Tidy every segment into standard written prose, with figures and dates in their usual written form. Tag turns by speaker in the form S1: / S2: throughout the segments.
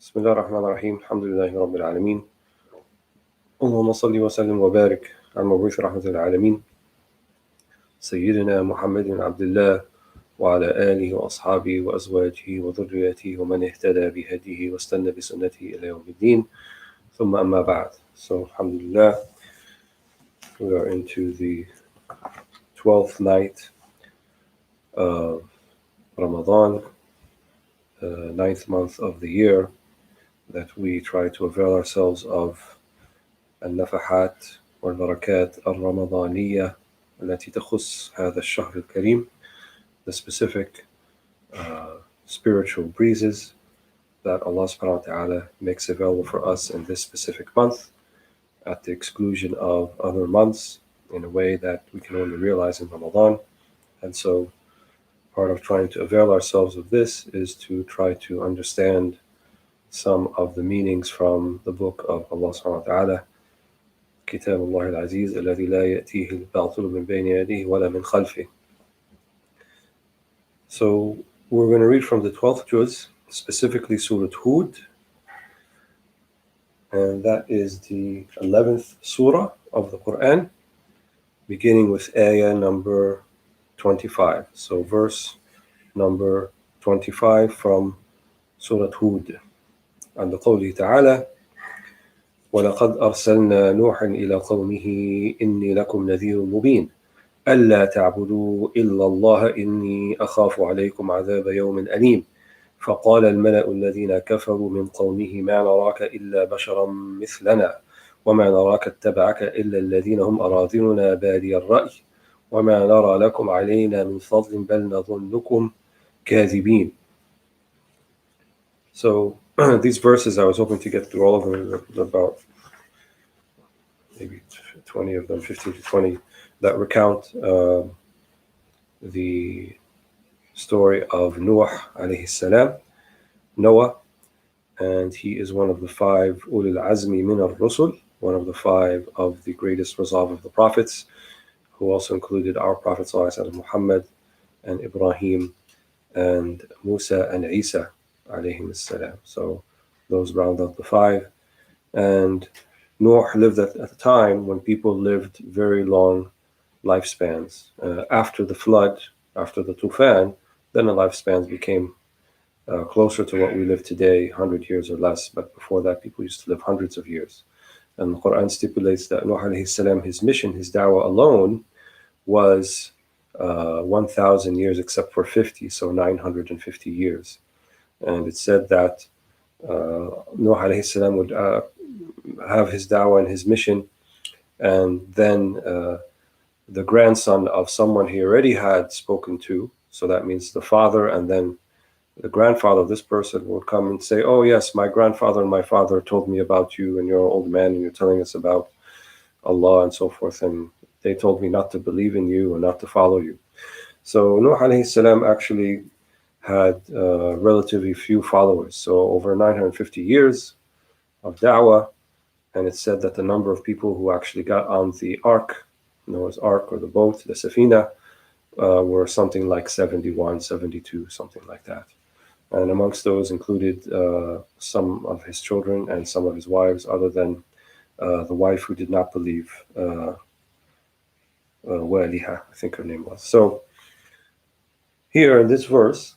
S1: بسم الله الرحمن الرحيم الحمد لله رب العالمين اللهم صل وسلم وبارك على المبعوث رحمة للعالمين سيدنا محمد بن عبد الله وعلى آله وأصحابه وأزواجه وذرياته ومن اهتدى بهديه واستنى بسنته إلى يوم الدين ثم أما بعد. So alhamdulillah, we are into the 12th night of Ramadan, the 9th month of the year, that we try to avail ourselves of النفحات والبركات الرمضانية التي تخص هذا الشهر الكريم, the specific spiritual breezes that Allah subhanahu wa ta'ala makes available for us in this specific month at the exclusion of other months in a way that we can only realize in Ramadan. And so part of trying to avail ourselves of this is to try to understand some of the meanings from the book of Allah subhanahu wa ta'ala, كتاب الله العزيز الذي لا يأتيه الباطل من بين يديه ولا من خلفه. So we're going to read from the 12th juz, specifically Surah Hud, and that is the 11th surah of the Quran, beginning with ayah number 25. So verse number 25 from Surah Hud. And قوله تعالى: ولقد أرسلنا نوحا إلى قومه إني لكم نذير مبين ألا تعبدوا إلا الله إني أخاف عليكم عذاب يوم أليم فقال الملأ الذين كفروا من قومه ما نراك إلا بشرا مثلنا وما نراك اتبعك إلا الذين هم أراذلنا بادي الرأي وما نرى لكم علينا من فضل بل نظنكم كاذبين. So these verses, I was hoping to get through all of them, about maybe 20 of them, 15 to 20, that recount the story of Noah alayhi salam, Noah, and he is one of the 5 ulul azmi min ar-rusul, one of the 5 of the greatest resolve of the prophets, who also included our Prophet Muhammad and Ibrahim and Musa and Isa alayhim salam. So those round up the 5. And Noah lived at a time when people lived very long lifespans. After the flood, after the tufan, then the lifespans became closer to what we live today, 100 years or less. But before that, people used to live hundreds of years. And the Quran stipulates that Nuh alayhi salam, his mission, his da'wah alone was 1,000 years except for 50, so 950 years. And it said that Nuh alayhi salam would have his da'wah and his mission, and then the grandson of someone he already had spoken to, so that means the father and then the grandfather of this person would come and say, oh yes, my grandfather and my father told me about you, and you're an old man and you're telling us about Allah and so forth, and they told me not to believe in you and not to follow you. So Nuh alayhi salam actually had relatively few followers, so over 950 years of da'wah. And it's said that the number of people who actually got on the ark, Noah's ark or the boat, the safina, were something like 71, 72, something like that. And amongst those included some of his children and some of his wives, other than the wife who did not believe, Walead, I think her name was. So here in this verse,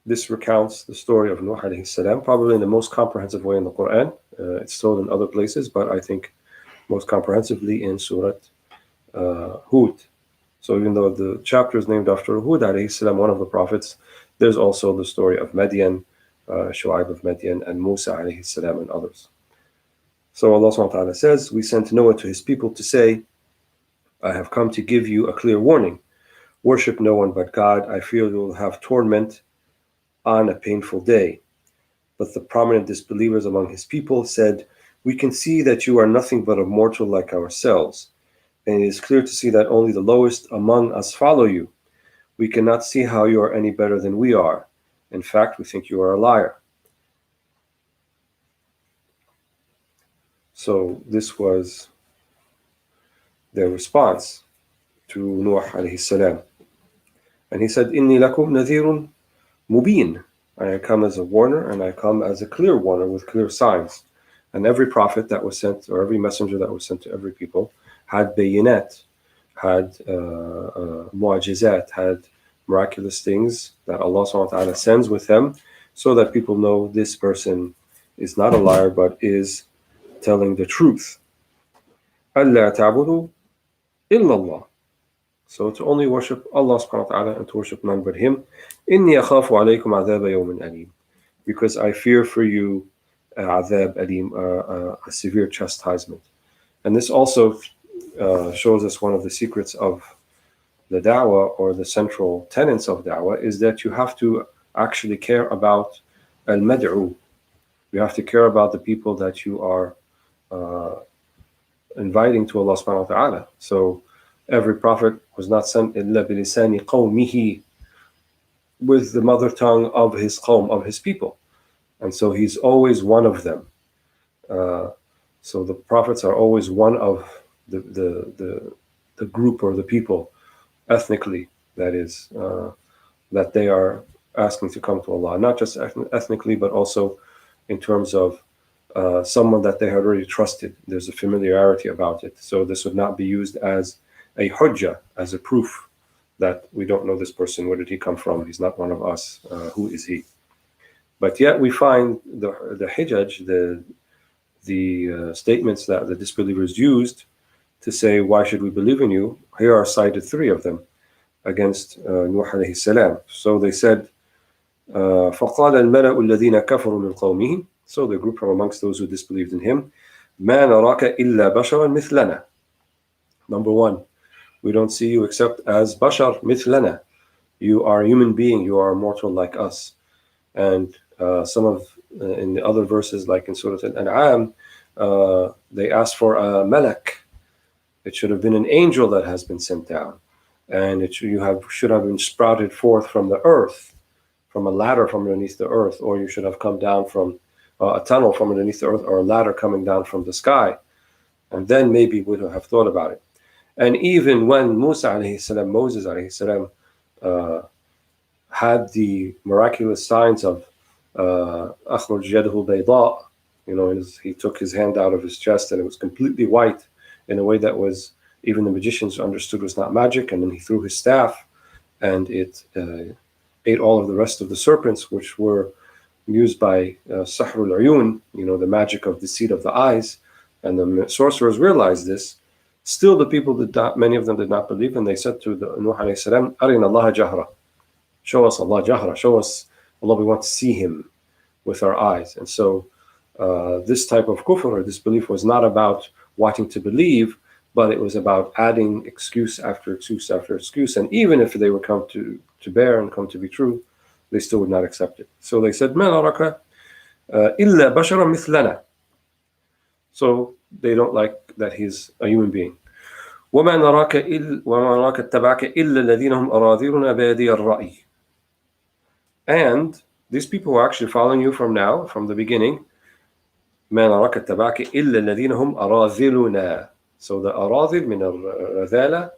S1: this recounts the story of Nuh alayhi salam, probably in the most comprehensive way in the Quran. It's told in other places, but I think most comprehensively in Surah Hud. So even though the chapter is named after Hud alayhi salam, one of the prophets, there's also the story of Madian, Shu'aib of Madian, and Musa alayhi salam, and others. So Allah subhanahu wa ta'ala says, we sent Noah to his people to say, I have come to give you a clear warning. Worship no one but God. I fear you will have torment on a painful day. But the prominent disbelievers among his people said, we can see that you are nothing but a mortal like ourselves, and it is clear to see that only the lowest among us follow you. We cannot see how you are any better than we are. In fact, we think you are a liar. So this was their response to Nuh alayhi salam. And he said, Inni lakum nadhirun mubin. I come as a warner, and I come as a clear warner with clear signs. And every prophet that was sent, or every messenger that was sent to every people, had bayinat, had mu'ajizat, had miraculous things that Allah subhanahu wa ta'ala sends with them, so that people know this person is not a liar but is telling the truth. أَلَّا تَعْبُدُوا إِلَّا اللَّهِ. So to only worship Allah subhanahu wa ta'ala and to worship none but Him. إِنِّي أَخَافُ عَلَيْكُمْ عَذَابَ يَوْمٍ أَلِيمٍ. Because I fear for you عذاب أليم, a severe chastisement. And this also shows us one of the secrets of the da'wah, or the central tenets of da'wah, is that you have to actually care about al-mad'u. You have to care about the people that you are inviting to Allah subhanahu wa ta'ala. So every prophet was not sent إِلَّا بِلِسَانِ قَوْمِهِ, with the mother tongue of his qawm, of his people. And so he's always one of them. So the prophets are always one of the group or the people, ethnically, that is, that they are asking to come to Allah. Not just ethnically, but also in terms of someone that they had already trusted. There's a familiarity about it. So this would not be used as a hujjah, as a proof that we don't know this person. Where did he come from? He's not one of us. Who is he? But yet we find the hijaj, the statements that the disbelievers used to say, why should we believe in you? Here are cited three of them against Nuh alayhi salam. So they said, فَقَالَ الْمَلَأُ الَّذِينَ كَفَرُوا مِنْ قَوْمِهِ. So the group from amongst those who disbelieved in him, مَا نَرَاكَ إِلَّا بَشَرًا مِثْلَنَا. Number one, we don't see you except as bashar mithlana. You are a human being, you are mortal like us. And some of, in the other verses, like in Surah Al-An'am, they asked for a malak. It should have been an angel that has been sent down. And it should have been sprouted forth from the earth, from a ladder from underneath the earth, or you should have come down from a tunnel from underneath the earth, or a ladder coming down from the sky. And then maybe we would have thought about it. And even when Moses alayhi salam, had the miraculous signs of أخرج يده بيضاء, he took his hand out of his chest and it was completely white in a way that was, even the magicians understood was not magic. And then he threw his staff and it ate all of the rest of the serpents, which were used by Sahrul Uyun, the magic of deceit of the eyes. And the sorcerers realized this. Still, the people many of them did not believe, and they said to Nuh alayhi salam, Arina Allah jahra. Show us Allah jahra. Show us Allah, we want to see Him with our eyes. And so this type of kufr or disbelief was not about wanting to believe, but it was about adding excuse after excuse after excuse. And even if they would come to bear and come to be true, they still would not accept it. So they said, مَا نَرَكَ إِلَّا بَشَرًا مِثْلَنَا. So they don't like that he's a human being. وَمَا نَرَاكَ اتَّبَعَكَ إِلَّا الَّذِينَ هُمْ أَرَاذِلُنَا بَادِيَ الرَّأْيِ. And these people who are actually following you from the beginning, مَا نَرَاكَ اتَّبَعَكَ إِلَّا الَّذِينَ هُمْ أَرَاذِلُنَا. So the أراذل من الرذالة,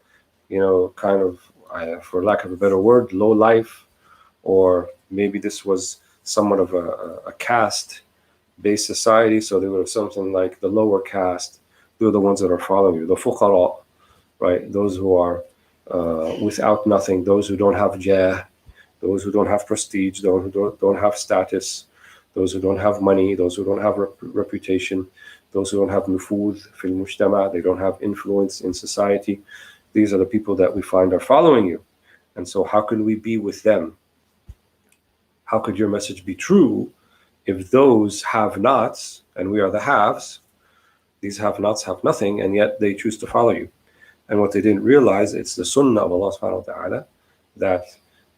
S1: kind of, for lack of a better word, low life, or maybe this was somewhat of a caste-based society, so they would have something like the lower caste. They're the ones that are following you, the fuqara, right? Those who are without nothing, those who don't have jah, those who don't have prestige, those who don't have status, those who don't have money, those who don't have reputation, those who don't have nufudh fil mujtama, they don't have influence in society. These are the people that we find are following you. And so how can we be with them? How could your message be true if those have-nots, and we are the haves, these have-nots have nothing, and yet they choose to follow you? And what they didn't realize, it's the sunnah of Allah subhanahu wa ta'ala, that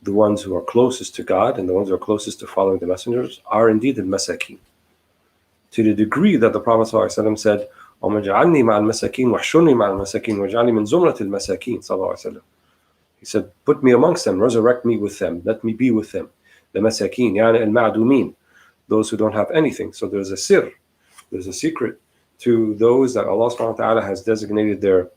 S1: the ones who are closest to God and the ones who are closest to following the messengers are indeed the masakin. To the degree that the Prophet ﷺ said, وَمَجْعَلْنِي مَعَ الْمَسَاكِينَ وَاحْشُرْنِي مَعَ الْمَسَاكِينَ وَاجْعَلْنِي مِنْ زُمْرَةِ الْمَسَاكِينَ ﷺ. He said, put me amongst them, resurrect me with them, let me be with them. The masakin, يعني al-ma'dumin, those who don't have anything. So there's a sir, there's a secret to those that Allah subhanahu wa ta'ala has designated their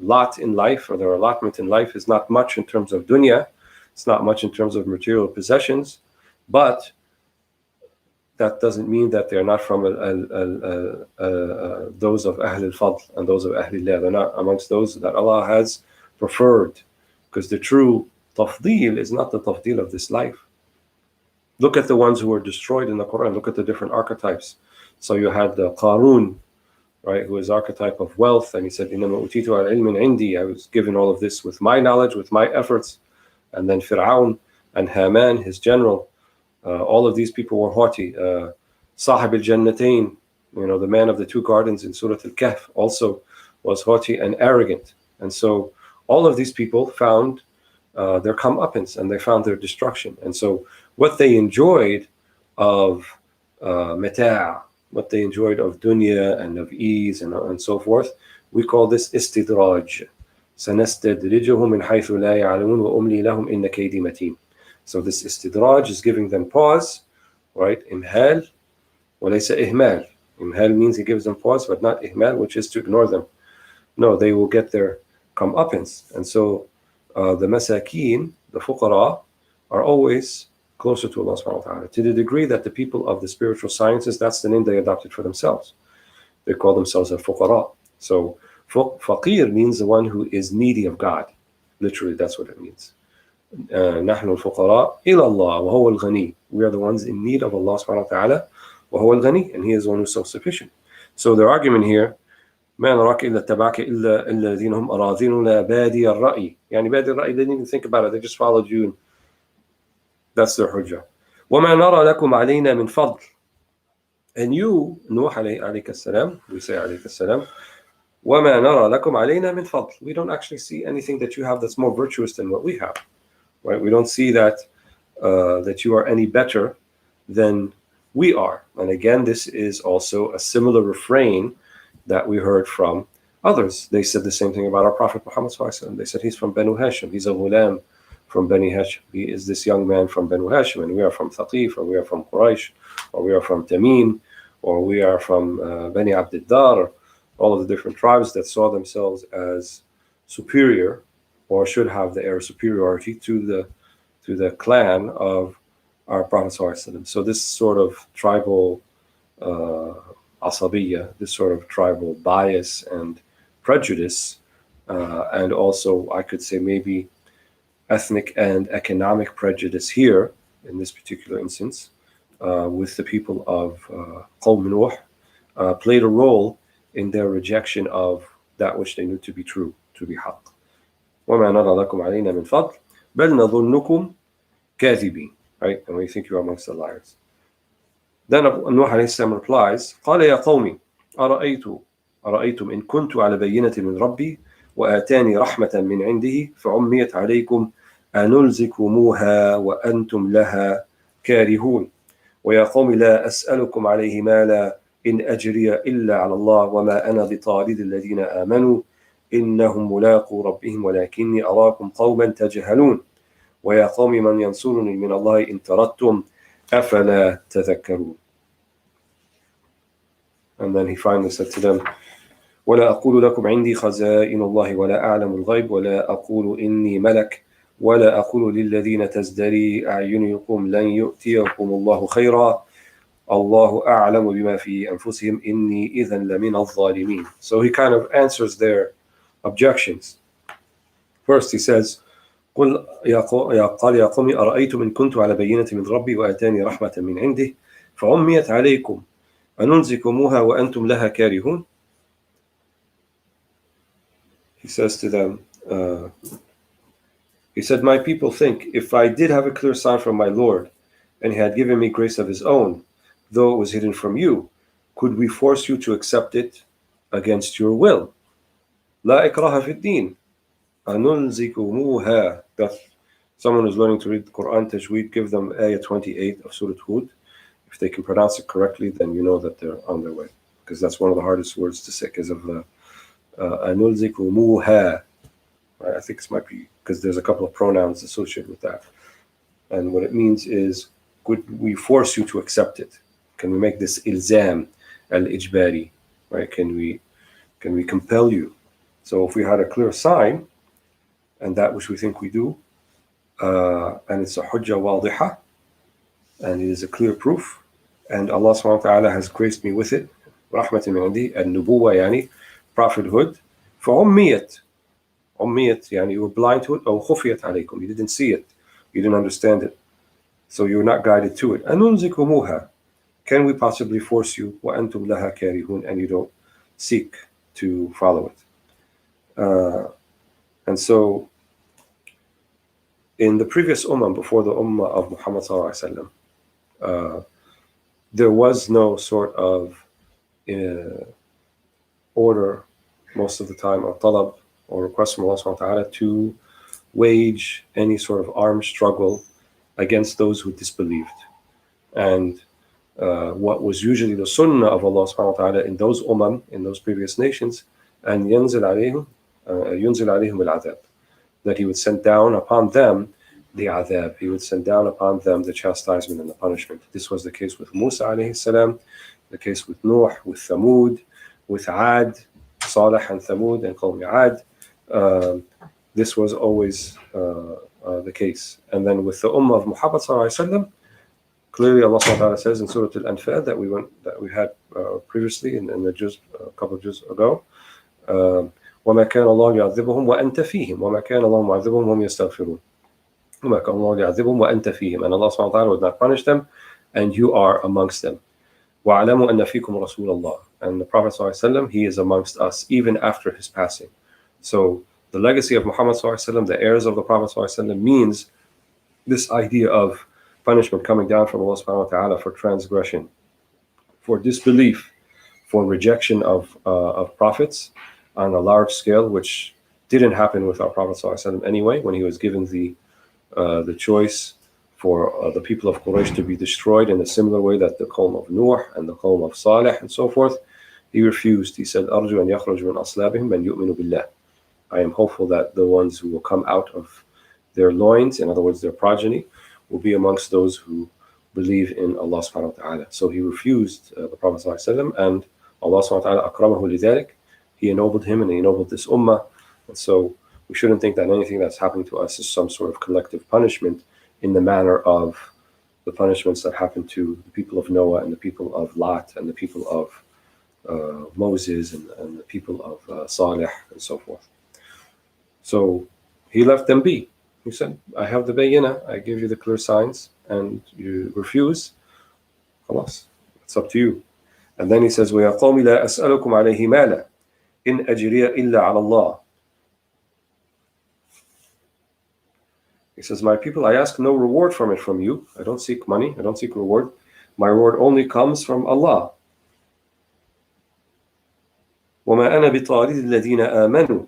S1: lot in life, or their allotment in life is not much in terms of dunya. It's not much in terms of material possessions, but that doesn't mean that they're not from those of Ahl al-Fadl and those of Ahlillah. They're not amongst those that Allah has preferred, because the true tafdeel is not the tafdeel of this life. Look at the ones who were destroyed in the Quran. Look at the different archetypes. So you had the Qarun, right, who is archetype of wealth, and he said, إِنَّمَا أُوتِيتُ عَلَى عِلْمٍ عِنْدِي, I was given all of this with my knowledge, with my efforts. And then Fir'aun and Haman, his general, all of these people were haughty. Sahib al-Jannatain, the man of the two gardens in Surah Al-Kahf, also was haughty and arrogant. And so all of these people found their comeuppance, and they found their destruction. And so what they enjoyed of mata', what they enjoyed of dunya and of ease and so forth, we call this istidraj. سَنَسْتَدْرِجُهُمْ مِنْ حَيْثُ لَا يَعْلَمُونَ وَأُمْلِي لَهُمْ إِنَّ كَيْدِي مَتِينٌ. So this istidraj is giving them pause, right? Imhal, وَلَيْسَ إِهْمَال. Imhal means he gives them pause, but not ihmal, which is to ignore them. No, they will get their comeuppance. And so the masakeen, the fuqara, are always closer to Allah subhanahu wa ta'ala, to the degree that the people of the spiritual sciences, that's the name they adopted for themselves. They call themselves a fuqara. So faqir means the one who is needy of God. Literally, that's what it means. نحن الفقراء إلى الله وهو الغني. We are the ones in need of Allah subhanahu wa ta'ala, وهو الغني, and He is the one who is self-sufficient. So their argument here, ما نراك إلا اتبعك إلا الذين هم أراذلنا بادي الرأي. يعني بادي الرأي, they didn't even think about it, they just followed you. That's their hujjah. وما نرى لكم علينا من فضل. And you, Nuh alayhi salam, we say alayhi salam, وما نرى لكم علينا من فضل. We don't actually see anything that you have that's more virtuous than what we have. Right? We don't see that you are any better than we are. And again, this is also a similar refrain that we heard from others. They said the same thing about our Prophet Muhammad sallallahu alaihi wasallam. They said he's from Banu Hashim. He's a ghulam from Bani Hashim. He is this young man from Banu Hashim, and we are from Thaqif, or we are from Quraysh, or we are from Tamim, or we are from Bani Abdiddar, all of the different tribes that saw themselves as superior, or should have the air of superiority to the clan of our Prophet sallallahu alaihi wasallam. So this sort of tribal asabiyya, this sort of tribal bias and prejudice, and also I could say maybe ethnic and economic prejudice here in this particular instance with the people of Qawm Nuh played a role in their rejection of that which they knew to be true, to be haqq. وَمَا نَرَى لَكُمْ عَلَيْنَا مِنْ فَضْلٍ بَلْ نَظُنُّكُمْ كَاذِبِينَ. Right? And we think you are amongst the liars. Then Nuh alayhi salam replies, قال يا قوم أرأيتم إن كنت على بينة من ربي وآتاني رحمة من عنده فعميت عليكم أنلزكموها وأنتم لها كارهون ويا قوم لا أسألكم عليه مالا إن أجري إلا على الله وما أنا بطارد الذين آمنوا إنهم ملاقو ربهم ولكني أراكم قوما تجهلون ويا قوم من ينصرني من الله إن تردتم أفلا تذكرون. And then he finally said to them, ولا أقول لكم عندي خزائن الله ولا أعلم الغيب ولا أقول إني ملك ولا أقول للذين تزدري أعينكم لن يؤتيكم الله خيرا الله أعلم بما في أنفسهم إني إذا لمن الظالمين. So he kind of answers their objections. First he says, قال يا قوم أرأيتم إن كنت على بينة من ربي وآتاني رحمة من عنده فعميت عليكم أننزكموها وأنتم لها كارهون. He says to them, he said, my people think, if I did have a clear sign from my Lord, and he had given me grace of his own, though it was hidden from you, could we force you to accept it against your will? لا إكراه في الدين أنلزكموها. That someone who's learning to read the Quran Tajweed, give them ayah 28 of Surah Hud. If they can pronounce it correctly, then you know that they're on their way, because that's one of the hardest words to say because of أنلزكموها. I think this might be because there's a couple of pronouns associated with that. And what it means is, could we force you to accept it? Can we make this ilzam al-ijbari? Right? Can we compel you? So if we had a clear sign, and that which we think we do, and it's a hujjah wadiha, and it is a clear proof. And Allah subhanahu wa ta'ala has graced me with it. Rahmatin min indi, al-nubuwa yani, prophethood. فَعُمِّيَت yani you were blind to it, أو خُفِيَت عليكم, you didn't see it, you didn't understand it, so you were not guided to it. أَنُنْزِكُمُوهَا, can we possibly force you, وَأَنْتُمْ لَهَا كَارِهُونَ, and you don't seek to follow it. And so in the previous ummah, before the ummah of Muhammad sallallahu alaihi wasallam, there was no sort of order most of the time, or talab, or request from Allah subhanahu wa ta'ala to wage any sort of armed struggle against those who disbelieved. And what was usually the sunnah of Allah subhanahu wa ta'ala in those in those previous nations, and ينزل عليهم العذاب, that He would send down upon them the adhab, He would send down upon them the chastisement and the punishment. This was the case with Musa alayhi salam, the case with Nuh, with Thamud, with Ad, Salih and Thamud and Qawmi Ad. This was always the case. And then with the ummah of Muhammad sallallahu alaihi wasallam, clearly Allah subhanahu wa ta'ala says in Surah Al-Anfal that we had previously in the juz, a couple of juz ago, وَمَا كَانَ اللَّهُ يُعَذِّبُهُمْ وَأَنْتَ فِيهِمْ وَمَا كَانَ اللَّهُ مُعَذِّبُهُمْ وَهُمْ يَسْتَغْفِرُونَ وَمَا كَانَ اللَّهُ يُعَذِّبُهُمْ وَأَنْتَ فِيهِمْ, and Allah subhanahu wa ta'ala would not punish them, and you are amongst them. وَعَلَمُوا أَنَّ فِيكُمْ رَسُولَ اللَّهِ, and the Prophet sallallahu alaihi wasallam, he is amongst us even after his passing. So the legacy of Muhammad sallallahu alaihi wasallam, the heirs of the Prophet sallallahu alaihi wasallam, means this idea of punishment coming down from Allah subhanahu wa ta'ala for transgression, for disbelief, for rejection of prophets on a large scale, which didn't happen with our Prophet sallallahu alaihi wasallam anyway, when he was given the choice for the people of Quraysh to be destroyed in a similar way that the Qawm of Nuh and the Qawm of Salih and so forth. He refused. He said, أَرْجُ أَنْ يَخْرُجُ مِنْ أَصْلَابِهِمْ مَنْ يُؤْمِنُ بِاللَّهِ, I am hopeful that the ones who will come out of their loins, in other words their progeny, will be amongst those who believe in Allah subhanahu wa ta'ala. So he refused the Prophet sallallahu alaihi wasallam, and Allah subhanahu wa ta'ala akramahu lidhalik, He ennobled him and He ennobled this ummah. And so we shouldn't think that anything that's happening to us is some sort of collective punishment in the manner of the punishments that happened to the people of Noah and the people of Lot and the people of Moses and the people of Salih and so forth. So he left them be. He said, I have the bayyinah, I give you the clear signs, and you refuse, khalas, it's up to you. And then he says, وَيَا قَوْمِ لَا أَسْأَلُكُمْ عَلَيْهِ مَالًا إِنْ أَجْرِيَ إِلَّا عَلَى اللَّهِ. He says, my people, I ask no reward from it from you. I don't seek money, I don't seek reward. My reward only comes from Allah. وَمَا أَنَا بِطَارِدِ الَّذِينَ آمَنُوا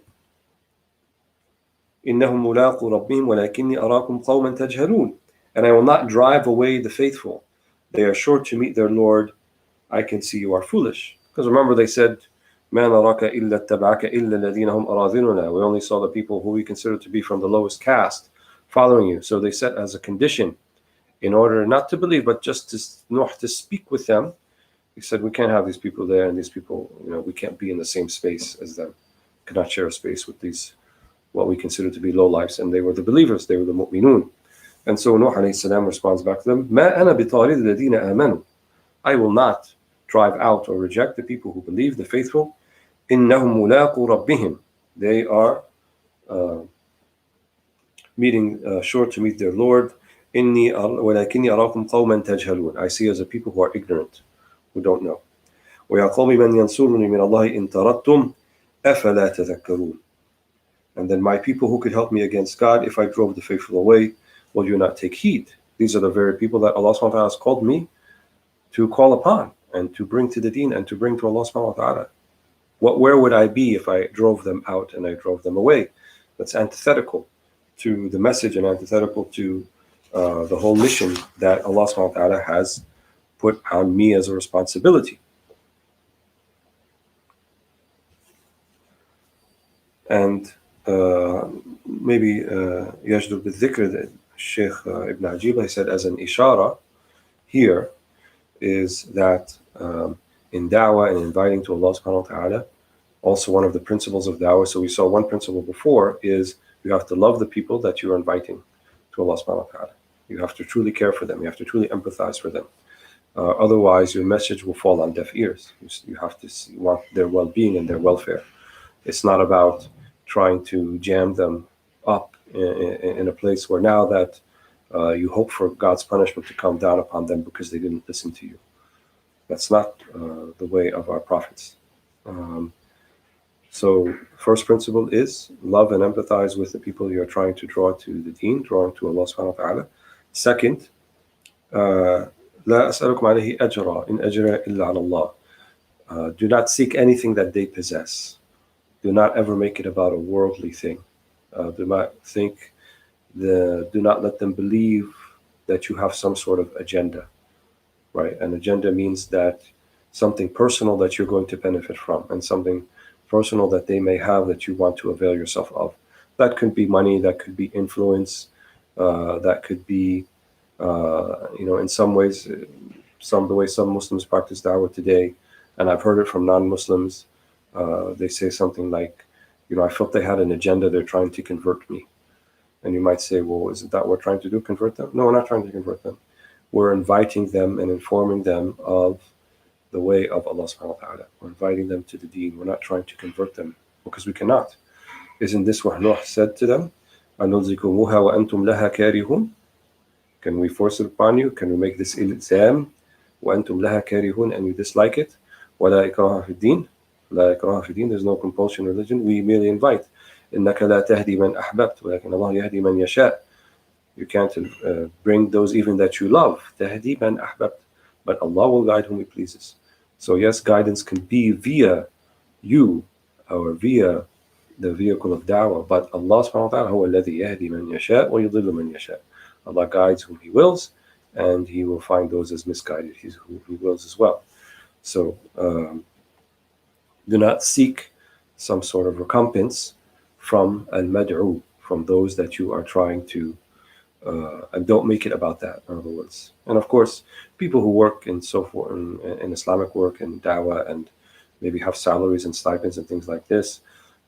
S1: إِنَّهُمْ مُلَاقُو رَبِّهِمْ وَلَكِنِّي أَرَاكُمْ قَوْمًا تَجْهَلُونَ. And I will not drive away the faithful. They are sure to meet their Lord. I can see you are foolish. Because remember they said, مَا نَرَاكَ إِلَّا اتَّبَعَكَ إِلَّا الَّذِينَ هُمْ أَرَاذِلُنَا. We only saw the people who we consider to be from the lowest caste following you. So they set as a condition, in order not to believe, but just to speak with them. He said, we can't have these people there, and these people, we can't be in the same space as them. Cannot share a space with these, what we consider to be low lives. And they were the believers, they were the mu'minun. And so Nuh alayhi salam responds back to them, مَا أَنَا بِطَارِدِ الَّذِينَ آمَنُوا. I will not drive out or reject the people who believe, the faithful. إِنَّهُمْ مُلَاقُو رَبِّهِمْ. They are sure to meet their Lord. إِنِّي وَلَكِنِّي أَرَاكُمْ قَوْمًا تَجْهَلُونَ. I see as a people who are ignorant, who don't know. وَيَا قَوْمِ مَنْ يَنْصُرُنِي مِنَ اللَّهِ إِنْ تَرَدتُّمْ أَفَلَا تَذَكَّرُونَ. And then my people who could help me against God if I drove the faithful away, will you not take heed? These are the very people that Allah subhanahu wa ta'ala has called me to call upon and to bring to the deen and to bring to Allah subhanahu wa ta'ala. Where would I be if I drove them out and I drove them away? That's antithetical to the message and antithetical to the whole mission that Allah subhanahu wa ta'ala has put on me as a responsibility. And maybe يجدر بالذكر that Sheikh Ibn Ajib, he said as an ishara here is that in da'wah and inviting to Allah subhanahu wa ta'ala, also one of the principles of da'wah, so we saw one principle before, is you have to love the people that you are inviting to to Allah subhanahu wa ta'ala. You have to truly care for them. You have to truly empathize for them. Otherwise, your message will fall on deaf ears. You have to want their well-being and their welfare. It's not about trying to jam them up in a place where now that you hope for God's punishment to come down upon them because they didn't listen to you. That's not the way of our prophets. So first principle is love and empathize with the people you're trying to draw to the deen, drawing to Allah subhanahu wa ta'ala. Second, لا أسألكم عليه أجرا إن أجرا إلا على الله. Do not seek anything that they possess. Do not ever make it about a worldly thing. Do not let them believe that you have some sort of agenda, right? An agenda means that something personal that you're going to benefit from, and something personal that they may have that you want to avail yourself of. That could be money, that could be influence, that could be, in some ways, the way some Muslims practice da'wah today, and I've heard it from non-Muslims. They say something like, I felt they had an agenda, they're trying to convert me. And you might say, well, isn't that what we're trying to do, convert them? No, we're not trying to convert them. We're inviting them and informing them of the way of Allah subhanahu wa ta'ala. We're inviting them to the deen. We're not trying to convert them because we cannot. Isn't this what Nuh said to them? أَنُلْزِكُمُوهَا وَأَنْتُمْ لَهَا كَارِهُونَ? Can we force it upon you? Can we make this ilzam? وَأَنْتُمْ لَهَا كَارِهُونَ, and you dislike it? وَلَا إِكْرَاهَ فِي الدِّينِ. لَا إِكْرَاهَ فِي الدِّينِ. There's no compulsion in religion. We merely invite. إِنَّكَ لَا تَهْدِي مَنْ أَحْبَبْتَ وَلَكِنَّ اللَّهَ يَهْدِي مَنْ يَشَاءُ. You can't bring those even that you love. تَهْدِي مَنْ أَحْبَبْتَ. But Allah will guide whom He pleases. So yes, guidance can be via you or via the vehicle of da'wah, but Allah subhanahu wa ta'ala هو الذي يهدي من يشاء ويضل من يشاء. Allah guides whom He wills, and He will find those as misguided who He wills as well. So do not seek some sort of recompense from al-mad'u, from those that you are trying to, and don't make it about that, in other words. And of course, people who work and so forth in Islamic work and da'wah and maybe have salaries and stipends and things like this,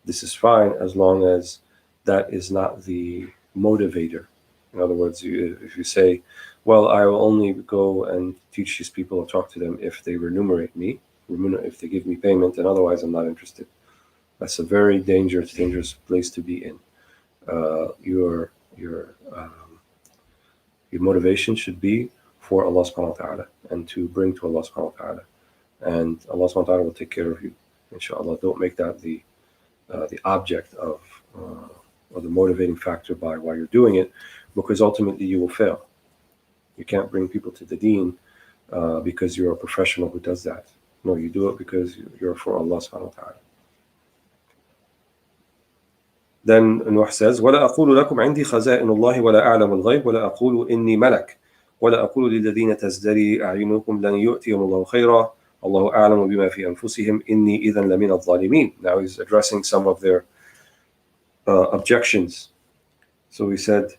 S1: this is fine as long as that is not the motivator. In other words, if you say, well, I will only go and teach these people or talk to them if they remunerate me, if they give me payment, and otherwise I'm not interested. That's a very dangerous place to be in. Your motivation should be for Allah subhanahu wa ta'ala and to bring to Allah subhanahu wa ta'ala. And Allah subhanahu wa ta'ala will take care of you, inshallah. Don't make that the object of or the motivating factor by why you're doing it, because ultimately you will fail. You can't bring people to the deen because you're a professional who does that. No, you do it because you're for Allah subhanahu wa ta'ala. Then Nuh says, وَلَا أَقُولُ لَكُمْ عِنْدِي خَزَائِنُ اللَّهِ وَلَا أَعْلَمُ الْغَيْبَ وَلَا أَقُولُ إِنِّي مَلَكٌ وَلَا أَقُولُ لِلَّذِينَ تَزْدَرِي أَعْيُنُكُمْ لَنْ يُؤْتِيَهُمُ اللَّهُ خَيْرًا اللَّهُ أَعْلَمُ بِمَا فِي أَنفُسِهِمْ إِنِّي إِذًا لَمِنَ الظَّالِمِينَ. Now he's addressing some of their objections. So he said,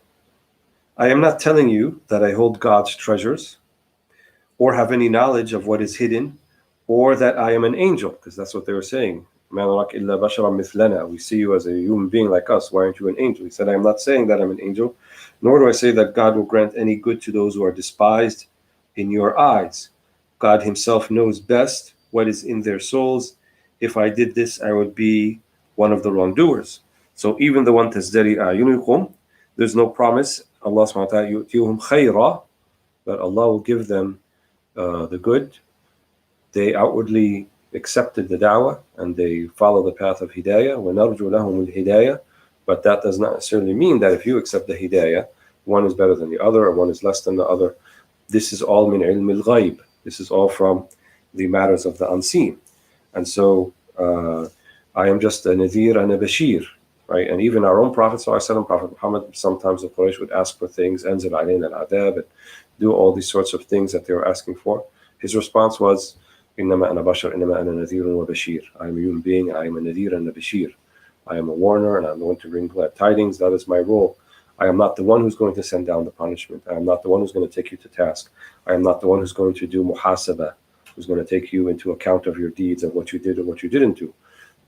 S1: I am not telling you that I hold God's treasures or have any knowledge of what is hidden, or that I am an angel, because that's what they were saying. We see you as a human being like us. Why aren't you an angel? He said, I am not saying that I'm an angel, nor do I say that God will grant any good to those who are despised in your eyes. God Himself knows best what is in their souls. If I did this, I would be one of the wrongdoers. So even the one tazdari a'yunukum, there's no promise. Allah subhanahu wa ta'ala yu'tihum khayra, that Allah will give them the good. They outwardly accepted the da'wah and they follow the path of hidayah. وَنَرْجُ لَهُمُ الْهِدَايَةِ. But that does not necessarily mean that if you accept the hidayah, one is better than the other or one is less than the other. This is all min ilm al-ghayb. This is all from the matters of the unseen. And so I am just a nadhir and a bashir, right? And even our own Prophet ﷺ, Prophet Muhammad, sometimes the Quraysh would ask for things, anzil alayna al-adab, and do all these sorts of things that they were asking for. His response was, إنما أنا بشر إنما أنا نذير وبشير. I am a human being, I am a nadir and a bashir. I am a warner and I'm going to bring glad tidings. That is my role. I am not the one who's going to send down the punishment. I am not the one who's going to take you to task. I am not the one who's going to do muhasabah, who's going to take you into account of your deeds and what you did or what you didn't do.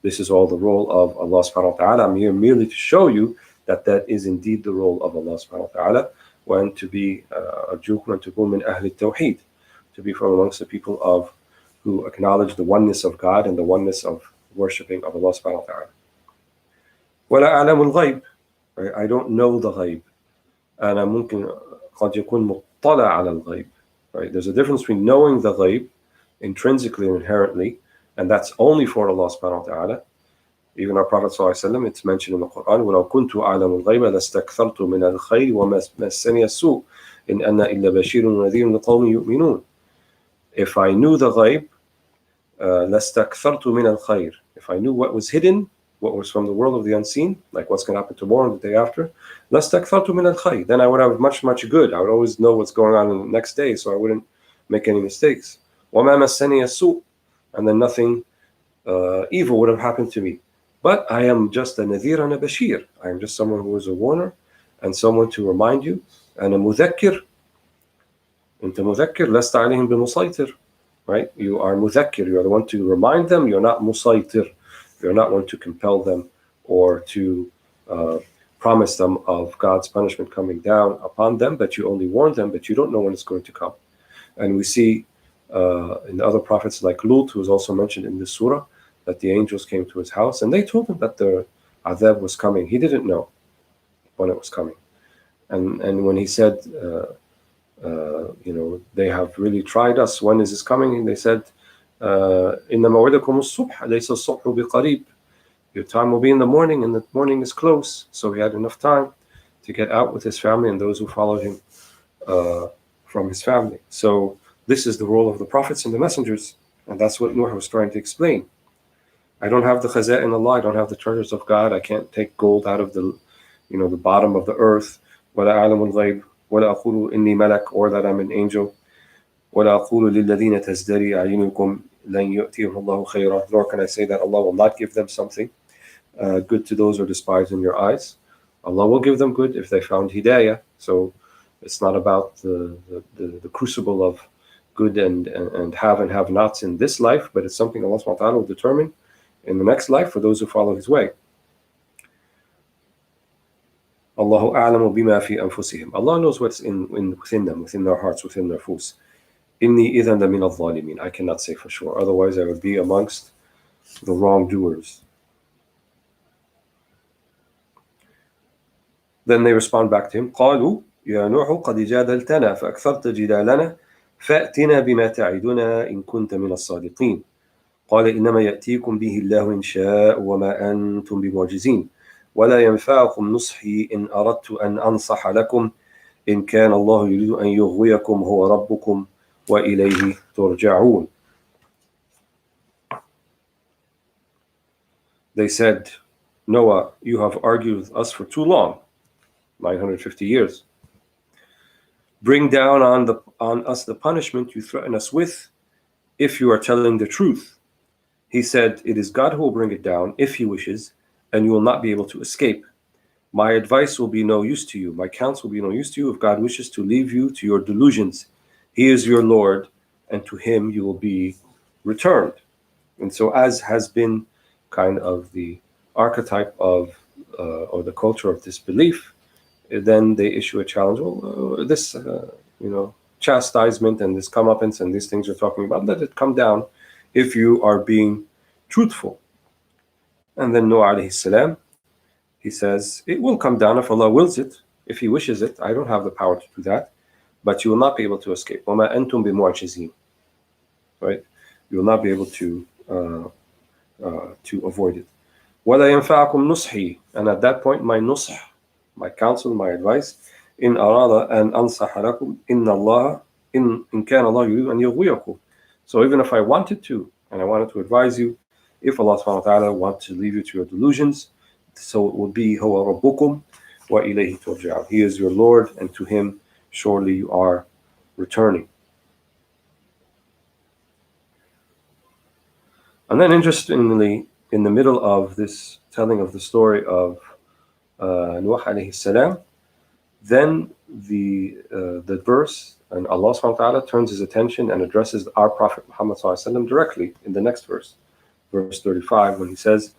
S1: This is all the role of Allah subhanahu wa ta'ala. I'm here merely to show you that is indeed the role of Allah subhanahu wa ta'ala, when to be أرجوكم أن تكونوا من أهل التوحيد, to be from amongst the people of who acknowledge the oneness of God and the oneness of worshipping of Allah subhanahu wa ta'ala. ولا أعلم الغيب, right? I don't know the غيب. أنا ممكن قد يكون مطلع على الغيب, right? There's a difference between knowing the غيب intrinsically and inherently, and that's only for Allah subhanahu wa ta'ala. Even our Prophet ﷺ, it's mentioned in the Quran, وَلَوْ كُنْتُ أَعْلَمُ الْغَيْبَ لَاسْتَكْثَرْتُ مِنَ الْخَيْرِ وَمَا مَسَّنِيَ السُّوءُ إِنْ أَنَّ إِلَّا بَشِيرٌ وَنَذِيرٌ لِقَوْمٍ يُؤْمِنُونَ. If I knew the غيب, لَاسْتَكْثَرْتُ مِنَ الْخَيْرِ. If I knew what was hidden, what was from the world of the unseen, like what's going to happen tomorrow and the day after, لَاسْتَكْثَرْتُ مِنَ الْخَيْرِ. Then I would have much good. I would always know what's going on in the next day, so I wouldn't make any mistakes. وَمَا مَسَّنِيَ السُّوءُ. And then nothing evil would have happened to me. But I am just a nadhir and a bashir. I am just someone who is a warner and someone to remind you. And a mudhakkir. Inta mudhakkir, lasta alayhim bimusaytir. Right? You are mudhakkir. You are the one to remind them. You're not musaytir. You're not one to compel them or to promise them of God's punishment coming down upon them. But you only warn them, but you don't know when it's going to come. And we see in the other prophets like Lut, who is also mentioned in this surah, that the angels came to his house and they told him that the adhab was coming. He didn't know when it was coming. And when he said, they have really tried us, when is this coming? And they said, إِنَّ مَوْعِدَكُمُ الصُّبْحَ لَيْسَ الصُّبْحُ بِقَرِيبٍ. Your time will be in the morning, and the morning is close. So he had enough time to get out with his family and those who followed him from his family. So this is the role of the prophets and the messengers, and that's what Nuh was trying to explain. I don't have the khaza'in Allah, I don't have the treasures of God, I can't take gold out of the bottom of the earth. وَلَا أَعْلَمُ الْغَيْبِ وَلَا أَقُولُ إِنِّي مَلَكٌ, or that I'm an angel. وَلَا أَقُولُ لِلَّذِينَ تَزْدَرِي أَعْيُنُكُمْ لَنْ يُؤْتِيهُمُ اللَّهُ خَيْرًا. Nor can I say that Allah will not give them something good to those who are despised in your eyes. Allah will give them good if they found hidayah. So it's not about the crucible of good and have nots in this life, but it's something Allah subhanahu wa ta'ala will determine in the next life for those who follow his way. Allahu a'lamu bima fi anfusihim. Allah knows what's within them, within their hearts, within their nufus. Inni idhan min al-zalimin. I cannot say for sure. Otherwise I would be amongst the wrongdoers. Then they respond back to him, قالوا يا نوح قد جادلتنا فأكثرت جدالنا فأتنا بما تعدنا إن كنت من الصادقين. قال إنما يأتيكم به الله إن شاء وما أنتم بمعجزين ولا ينفعكم نصحي إن أردت أن أنصح لكم إن كان الله يريد أن يغويكم هو ربكم وإليه ترجعون. They said, Noah, you have argued with us for too long, 950 years. Bring down on us the punishment you threaten us with if you are telling the truth. He said, it is God who will bring it down if he wishes, and you will not be able to escape. My advice will be no use to you. My counsel will be no use to you if God wishes to leave you to your delusions. He is your Lord, and to him you will be returned. And so, as has been kind of the archetype of or the culture of disbelief, then they issue a challenge. Well, this chastisement and this comeuppance and these things you're talking about, let it come down if you are being truthful. And then Noah alayhi salam, he says, it will come down if Allah wills it, if he wishes it. I don't have the power to do that, but you will not be able to escape. وَمَا أَنْتُمْ بِمُعْجِزِينَ. Right? You will not be able to avoid it. وَلَا يَنْفَعَكُمْ نُصْحِي. And at that point, my nusх, my counsel, my advice, إِنْ أَرَادَ أَنْ أَنْصَحَ لَكُمْ إِنْ كَانَ اللَّهُ يُرِيدُ أَنْ يُغْوِيَكُمْ. So even if I wanted to, and I wanted to advise you, if Allah subhanahu wa ta'ala wants to leave you to your delusions, so it will be هُوَ رَبُّكُمْ وَإِلَيْهِ تُرْجَعُونَ. He is your Lord, and to him surely you are returning. And then interestingly, in the middle of this telling of the story of Nuh alayhi salam, then the verse, and Allah subhanahu wa ta'ala turns his attention and addresses our Prophet Muhammad sallallahu alaihi wasallam directly in the next verse 35, when he says,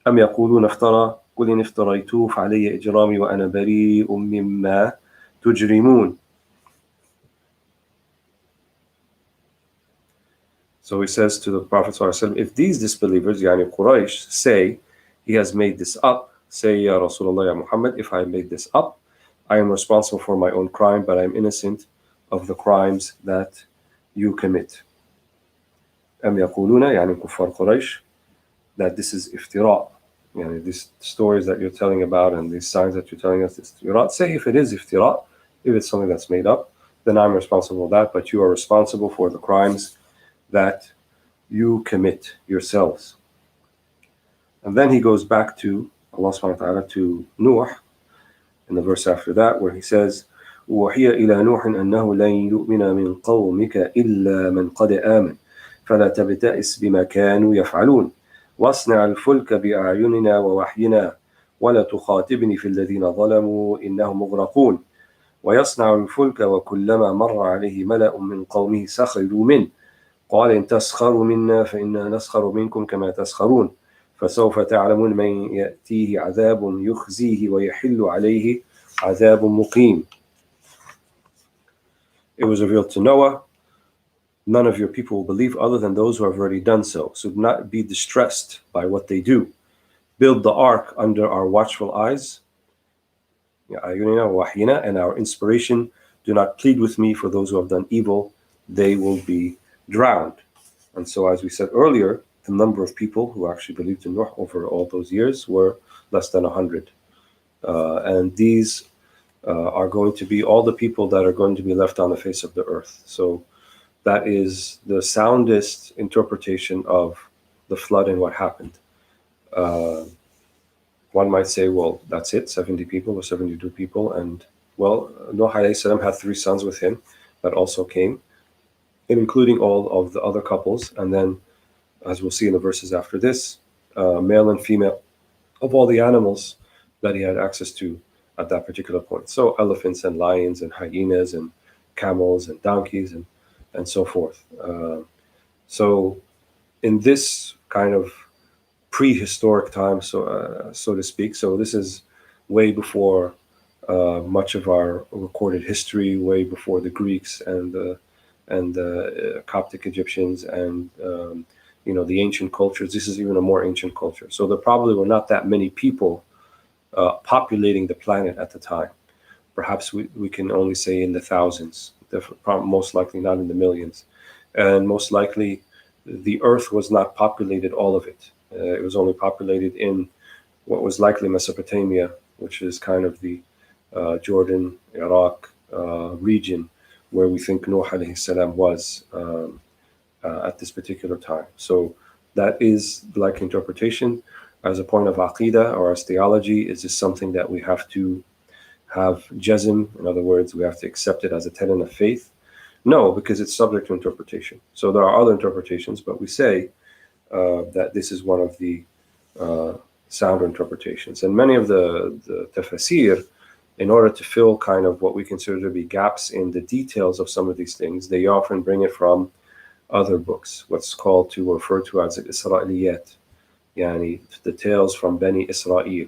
S1: أَمْ يَقُولُونَ افْتَرَى قل إن افتريته فعلي إجرامي وأنا بريء مما تجرمون. So he says to the Prophet ﷺ, if these disbelievers, yani Quraysh, say he has made this up, say, Ya Rasulullah, Ya Muhammad, if I made this up, I am responsible for my own crime, but I am innocent of the crimes that you commit. أم يقولون, يعني كفار قريش, that this is iftira. Yani these stories that you're telling about and these signs that you're telling us is iftira. Say if it is iftira, if it's something that's made up, then I'm responsible for that, but you are responsible for the crimes that you commit yourselves. And then he goes back to Allah subhanahu wa ta'ala, to Nuh, in the verse after that, where he says, وَوَحِيَ إِلَى نُوحٍ أَنَّهُ لَن يُؤْمِنَ مِنْ قَوْمِكَ إِلَّا مَنْ قَدْ آمَنَ فَلَا تَبْتَئِسْ بِمَا كَانُوا يَفْعَلُونَ وَاصْنَعْ الْفُلْكَ بِأَعْيُنِنَا وَوَحْيِنَا وَلَا تُخَاطِبْنِي فِي الَّذِينَ ظَلَمُوا إِنَّهُمْ مُغْرَقُونَ وَيَصْنَعُ الْفُلْكَ وَكُلَّمَا مَرَّ عَلَيْهِ مَلَأٌ مِنْ قَوْمِهِ سَخِرُوا مِنْهُ قال إن تسخروا منا فإنا نسخر منكم كما تسخرون فسوف تعلمون من يأتيه عذاب يخزيه ويحل عليه عذاب مقيم. It was revealed to Noah, none of your people will believe other than those who have already done so. So do not be distressed by what they do. Build the ark under our watchful eyes, and our inspiration. Do not plead with me for those who have done evil. They will be drowned. And so, as we said earlier, the number of people who actually believed in Nuh over all those years were less than 100. And these are going to be all the people that are going to be left on the face of the earth. So that is the soundest interpretation of the flood and what happened. One might say, well, that's it, 70 people or 72 people. And, well, Nuh alayhi salam had 3 sons with him that also came, including all of the other couples. And then, as we'll see in the verses after this, male and female of all the animals that he had access to at that particular point. So elephants and lions and hyenas and camels and donkeys and so forth. So in this kind of prehistoric time, so to speak, so this is way before much of our recorded history, way before the Greeks and the Coptic Egyptians and the ancient cultures. This is even a more ancient culture. So there probably were not that many people populating the planet at the time. Perhaps we can only say in the thousands, most likely not in the millions. And most likely the earth was not populated, all of it. It was only populated in what was likely Mesopotamia, which is kind of the Jordan, Iraq region where we think Nuh alayhi salam was at this particular time. So that is the likely interpretation. As a point of aqidah or as theology, is this something that we have to have jazm? In other words, we have to accept it as a tenet of faith? No, because it's subject to interpretation. So there are other interpretations, but we say that this is one of the sounder interpretations. And many of the Tafseer, in order to fill kind of what we consider to be gaps in the details of some of these things, they often bring it from other books, what's called to refer to as al-Isra'iliyat, yani the tales from Bani Israel.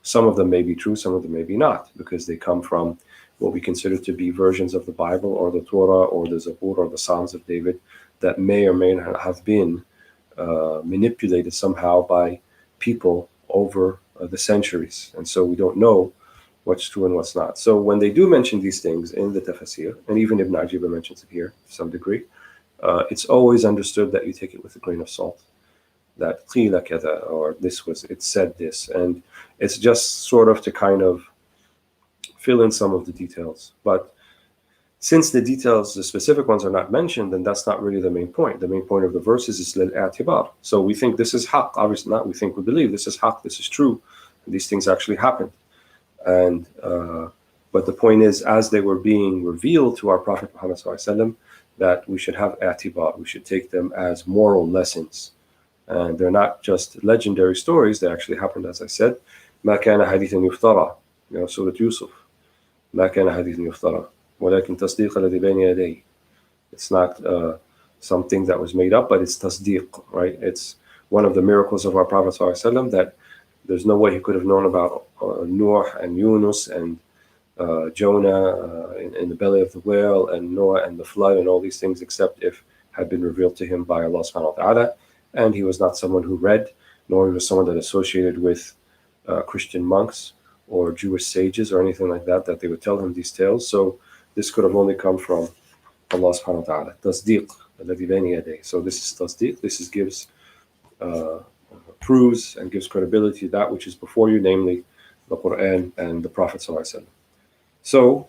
S1: Some of them may be true, some of them may be not, because they come from what we consider to be versions of the Bible or the Torah or the Zabur or the Psalms of David that may or may not have been manipulated somehow by people over the centuries. And so we don't know what's true and what's not. So when they do mention these things in the Tafsir, and even Ibn Ajiba mentions it here to some degree, it's always understood that you take it with a grain of salt. That qila kada, or it said this, and it's just sort of to kind of fill in some of the details. But since the details, the specific ones, are not mentioned, then that's not really the main point. The main point of the verses is lil-i'tibar. So we think this is haqq, obviously not. We think, we believe this is haqq, this is true. These things actually happened. And but the point is, as they were being revealed to our Prophet Muhammad ﷺ, that we should have i'tibar, we should take them as moral lessons. And they're not just legendary stories, they actually happened, as I said. ما كان حديثا يفترى, Surah Yusuf. ما كان حديثا يفترى ولكن تصديق الذي بين يديه. It's not something that was made up, but it's tasdeeq, right? It's one of the miracles of our Prophet ﷺ that There's no way he could have known about Noah and Yunus and Jonah in the belly of the whale and Noah and the flood and all these things, except if had been revealed to him by Allah subhanahu wa ta'ala. And he was not someone who read, nor he was someone that associated with Christian monks or Jewish sages or anything like that, that they would tell him these tales. So this could have only come from Allah subhanahu wa ta'ala. Tasdeeq, alladhi bayna yadayh. So this is tasdeeq. This is gives proves and gives credibility to that which is before you, namely the Quran and the Prophet sallallahu alaihi wasallam. So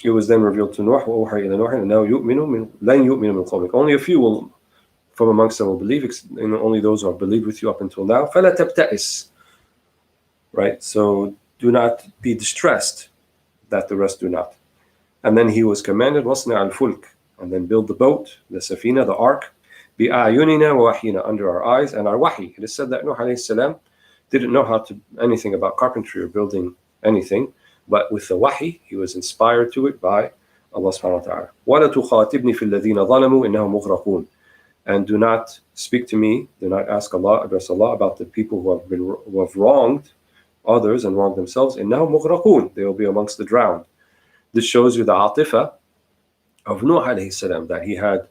S1: it was then revealed to Nuh, وَأُوحِيَ إِلَى نُوحٍ أَنَّهُ لَنْ يُؤْمِنُوا مِنْ قَوْمِكَ. Only a few will, from amongst them will believe, only those who have believed with you up until now. فَلَا تَبْتَئِسْ. Right? So do not be distressed that the rest do not. And then he was commanded, وَاصْنِعَ الْفُلْكَ, and then build the boat, the safina, the ark, بِأَعْيُنِنَا وَوَحْيِنَا, under our eyes and our wahi. It is said that Nuh alayhi salam didn't know how to anything about carpentry or building anything, but with the wahi, he was inspired to it by Allah subhanahu wa ta'ala. وَلَا تُخَاطِبْنِي فِي الَّذِينَ ظَلَمُوا إِنَّهُمْ مُغْرَقُونَ. And do not speak to me, do not address Allah about the people who have wronged others and wronged themselves. إِنَّهُمْ مُغْرَقُونَ. They will be amongst the drowned. This shows you the atifa of Nuh alayhi salam, that he had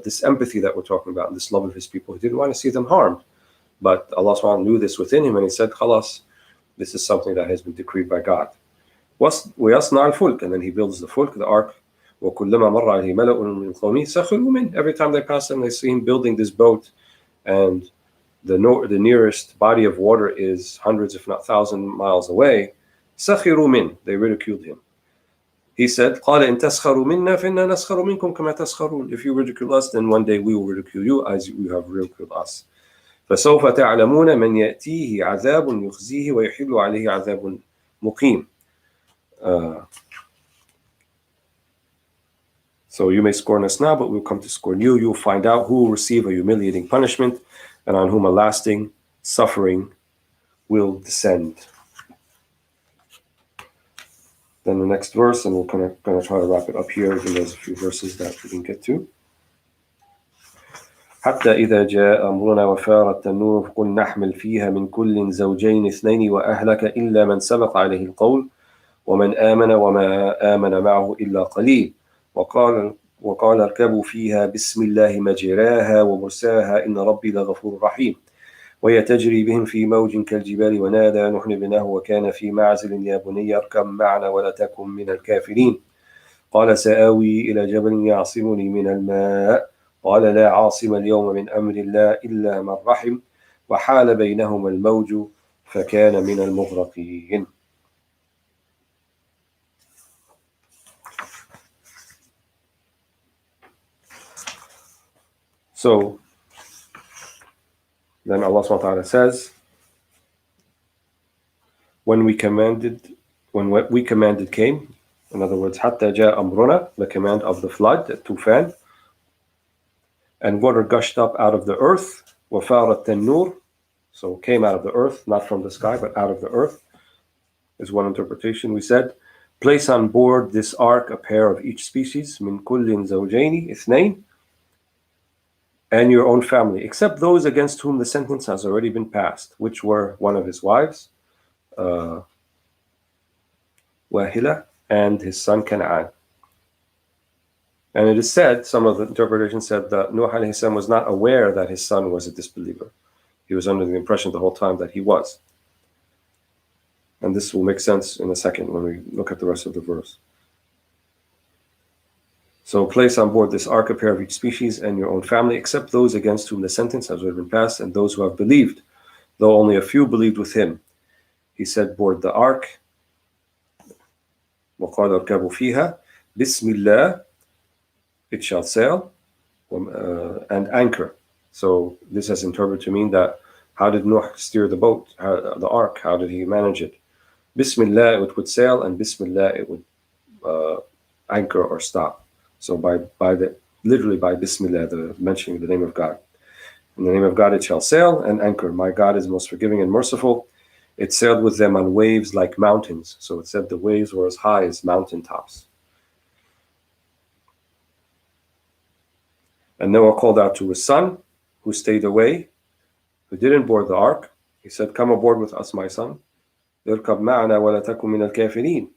S1: this empathy that we're talking about, and this love of his people. He didn't want to see them harmed. But Allah subhanahu wa ta'ala knew this within him, and he said, Khalas, this is something that has been decreed by God. وَيَصْنَعَ الْفُلْكَ, and then he builds the fulk, the ark. وَكُلَّمَا مَرَّ عَلَيْهِ مَلَأٌ مِنْ قَوْمِهِ سَخِرُوا مِنْهُ. Every time they pass him, they see him building this boat, and the nearest body of water is hundreds, if not 1,000 miles away. سَخِرُوا مِنْهُ. They ridiculed him. He said, قَالَ إِن تَسْخَرُوا مِنَّا فَإِنَّا نَسْخَرُ مِنْكُمْ كَمَا تَسْخَرُونَ. If you ridicule us, then one day we will ridicule you as you have ridiculed us. فَسَوْفَ تَعْلَمُونَ مَنْ يَأْتِيهِ عَذَابٌ يُخْزِيهِ وَيَحِلُّ عَلَيْهِ عَذَابٌ مُقِيمٌ. So you may scorn us now, but we'll come to scorn you. You'll find out who will receive a humiliating punishment and on whom a lasting suffering will descend. Then the next verse, and we're going to try to wrap it up here, even there's a few verses that we can get to. حتى إذا جاء أمرنا وفار التنور قل نحمل فيها من كل زوجين اثنين وأهلك إلا من سبق عليه القول ومن آمن وما آمن معه إلا قليل وقال اركبوا فيها بسم الله مجراها ومرساها إن ربي لغفور رحيم وهي تجري بهم في موج كالجبال ونادى نوح ابنه وكان في معزل يا بني اركب معنا ولا تكن من الكافرين قال سآوي إلى جبل يعصمني من الماء قال لا عاصم اليوم من أمر الله إلا من رحم وحال بينهما الموج فكان من المغرقين. So then Allah subhanahu wa ta'ala says, when what we commanded came, in other words, حتى جاء أمرنا, the command of the flood, the tufan, and water gushed up out of the earth, وفار التنور, so came out of the earth, not from the sky, but out of the earth, is one interpretation. We said, place on board this ark a pair of each species, من كل زوجين اثنين, and your own family, except those against whom the sentence has already been passed, which were one of his wives, Wahila, and his son Canaan. And it is said, some of the interpretations said that Nuh alayhi salam was not aware that his son was a disbeliever. He was under the impression the whole time that he was. And this will make sense in a second when we look at the rest of the verse. So place on board this ark a pair of each species and your own family, except those against whom the sentence has already been passed, and those who have believed, though only a few believed with him. He said, board the ark. وَقَالَ ارْكَبُوا فِيهَا بِسْمِ اللَّهِ, it shall sail, and anchor. So this has interpreted to mean that how did Nuh steer the boat, the ark? How did he manage it? Bismillah, it would sail, and Bismillah, it would anchor or stop. So literally by Bismillah, the mentioning the name of God. In the name of God it shall sail and anchor. My God is most forgiving and merciful. It sailed with them on waves like mountains. So it said the waves were as high as mountain tops. And Noah called out to his son, who stayed away, who didn't board the ark, He said, come aboard with us, my son. اركب معنا ولا تكن من الكافرين,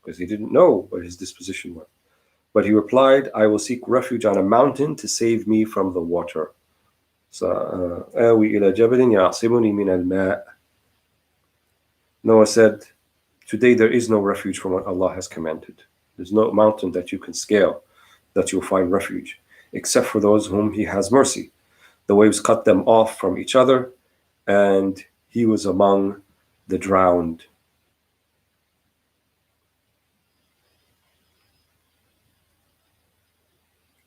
S1: because he didn't know what his disposition was. But he replied, I will seek refuge on a mountain to save me from the water. آوي إلى جبل يعصمني من الماء. Noah said, today there is no refuge from what Allah has commanded. There's no mountain that you can scale that you'll find refuge, except for those whom He has mercy. The waves cut them off from each other, and he was among the drowned.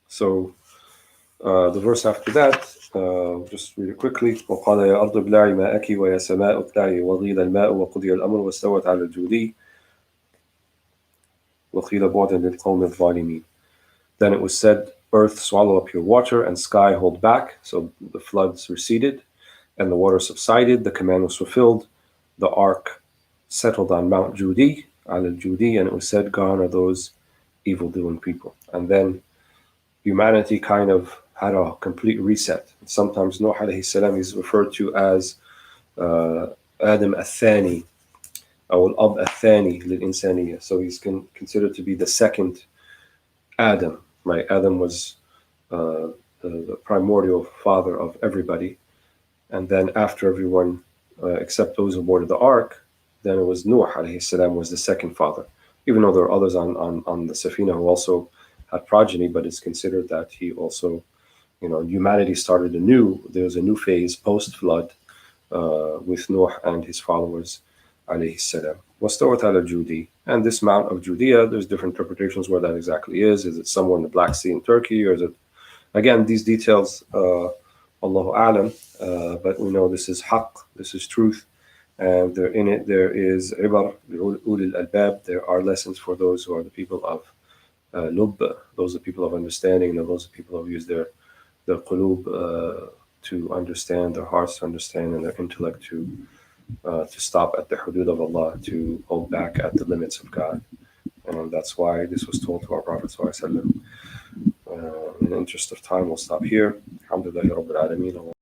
S1: So the verse after that, just read it quickly. وقال يا أرض ابلعي ماءك ويا سماء اقلعي وغيض الماء وقضي الأمر واستوت على الجودي وقيل بعدا للقوم الظالمين. Then it was said, earth swallow up your water and sky hold back. So the floods receded and the water subsided. The command was fulfilled. The ark settled on Mount Judi, al Judi, and it was said, gone are those evil-doing people. And then humanity kind of had a complete reset. Sometimes Nuh alayhi salam is referred to as Adam al-Thani, or al-Ab al-Thani lil-Insaniya. So he's considered to be the second Adam, right? Adam was the primordial father of everybody. And then after everyone, except those who boarded the ark, then it was Nuh alayhi salam was the second father. Even though there are others on the Safina who also had progeny, but it's considered that he also, humanity started anew. There was a new phase post-flood with Nuh and his followers alayhi salam. وَاسْتَوَتْ عَلَى الْجُودِي. And this Mount of Judea, there's different interpretations where that exactly is. Is it somewhere in the Black Sea in Turkey, or is it, again, these details, Allahu A'lam, but we know this is haqq, this is truth, and in it there is ibar, ulil albab, there are lessons for those who are the people of lub, those are people of understanding, and those are people who use their qulub to understand, their hearts to understand, and their intellect to stop at the hudud of Allah, to hold back at the limits of God. And that's why this was told to our Prophet ﷺ. In the interest of time, we'll stop here. Alhamdulillah Rabbil Alameen.